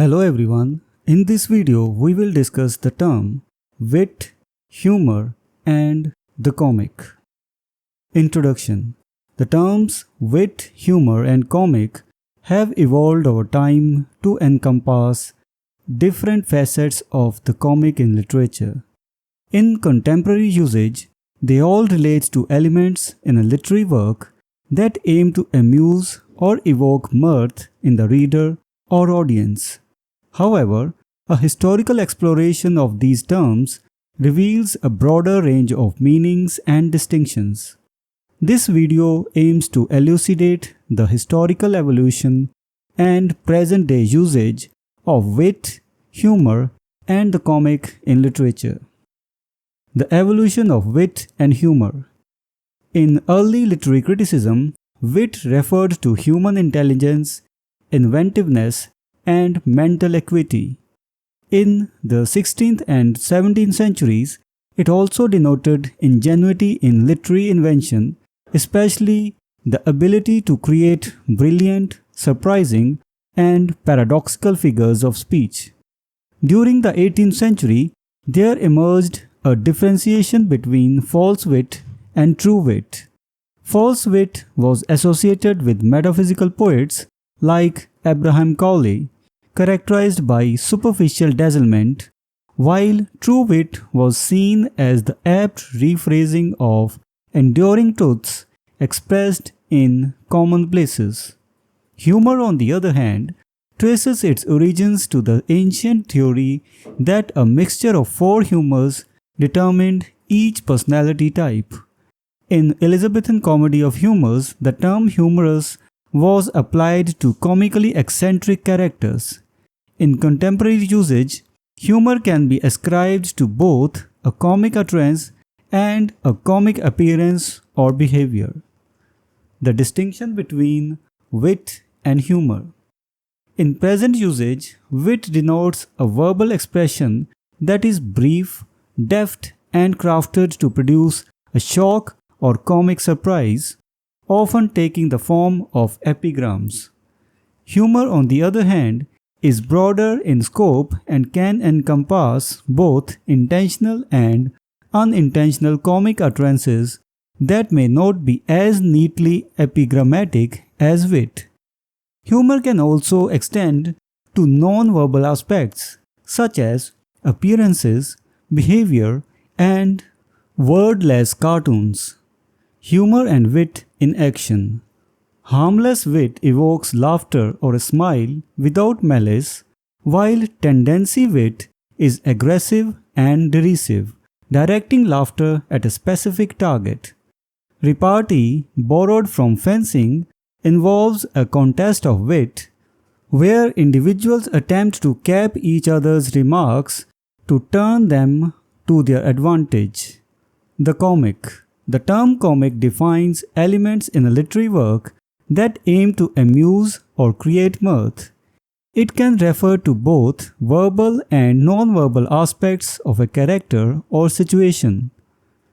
Hello everyone, in this video we will discuss the term wit, humor and the comic. Introduction. The terms wit, humor and comic have evolved over time to encompass different facets of the comic in literature. In contemporary usage, they all relate to elements in a literary work that aim to amuse or evoke mirth in the reader or audience. However, a historical exploration of these terms reveals a broader range of meanings and distinctions. This video aims to elucidate the historical evolution and present-day usage of wit, humor, and the comic in literature. The evolution of wit and humor. In early literary criticism, wit referred to human intelligence, inventiveness, and mental acuity. In the 16th and 17th centuries, it also denoted ingenuity in literary invention, especially the ability to create brilliant, surprising, and paradoxical figures of speech. During the 18th century, there emerged a differentiation between false wit and true wit. False wit was associated with metaphysical poets like Abraham Cowley, characterized by superficial dazzlement, while true wit was seen as the apt rephrasing of enduring truths expressed in commonplaces. Humor, on the other hand, traces its origins to the ancient theory that a mixture of four humors determined each personality type. In Elizabethan comedy of humors, the term humorous was applied to comically eccentric characters. In contemporary usage, humor can be ascribed to both a comic utterance and a comic appearance or behavior. The distinction between wit and humor. In present usage, wit denotes a verbal expression that is brief, deft, and crafted to produce a shock or comic surprise, often taking the form of epigrams. Humor, on the other hand, is broader in scope and can encompass both intentional and unintentional comic utterances that may not be as neatly epigrammatic as wit. Humor can also extend to non-verbal aspects such as appearances, behavior, and wordless cartoons. Humor and wit in action. Harmless wit evokes laughter or a smile without malice, while tendency wit is aggressive and derisive, directing laughter at a specific target. Repartee, borrowed from fencing, involves a contest of wit, where individuals attempt to cap each other's remarks to turn them to their advantage. The comic. The term comic defines elements in a literary work that aim to amuse or create mirth. It can refer to both verbal and non-verbal aspects of a character or situation.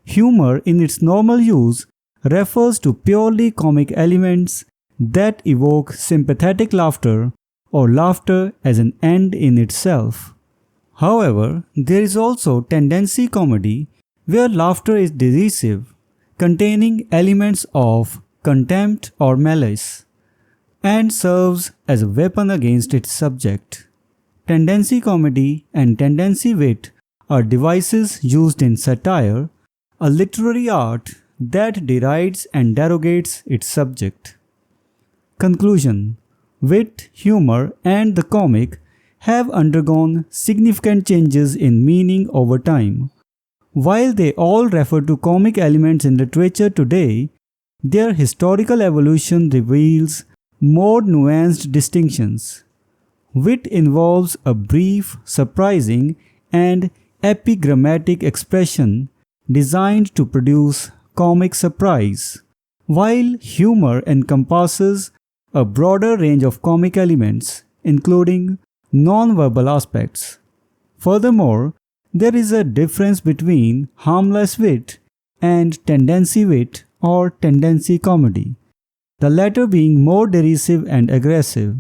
Humor, in its normal use, refers to purely comic elements that evoke sympathetic laughter or laughter as an end in itself. However, there is also tendency comedy, where laughter is derisive, containing elements of contempt or malice, and serves as a weapon against its subject. Tendency comedy and tendency wit are devices used in satire, a literary art that derides and derogates its subject. Conclusion. Wit, humor, and the comic have undergone significant changes in meaning over time. While they all refer to comic elements in literature today, their historical evolution reveals more nuanced distinctions. Wit involves a brief, surprising, and epigrammatic expression designed to produce comic surprise, while humor encompasses a broader range of comic elements, including non-verbal aspects. Furthermore, there is a difference between harmless wit and tendency wit or tendency comedy, the latter being more derisive and aggressive.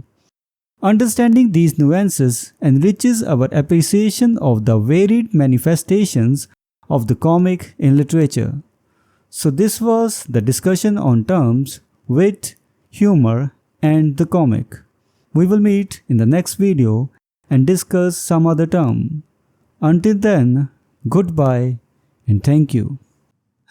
Understanding these nuances enriches our appreciation of the varied manifestations of the comic in literature. So this was the discussion on terms wit, humor, and the comic. We will meet in the next video and discuss some other term. Until then, goodbye and thank you.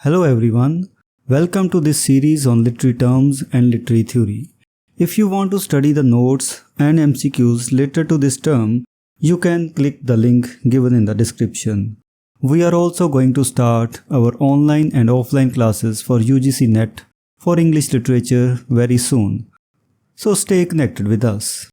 Hello everyone, welcome to this series on literary terms and literary theory. If you want to study the notes and MCQs related to this term, you can click the link given in the description. We are also going to start our online and offline classes for UGC NET for English literature very soon. So stay connected with us.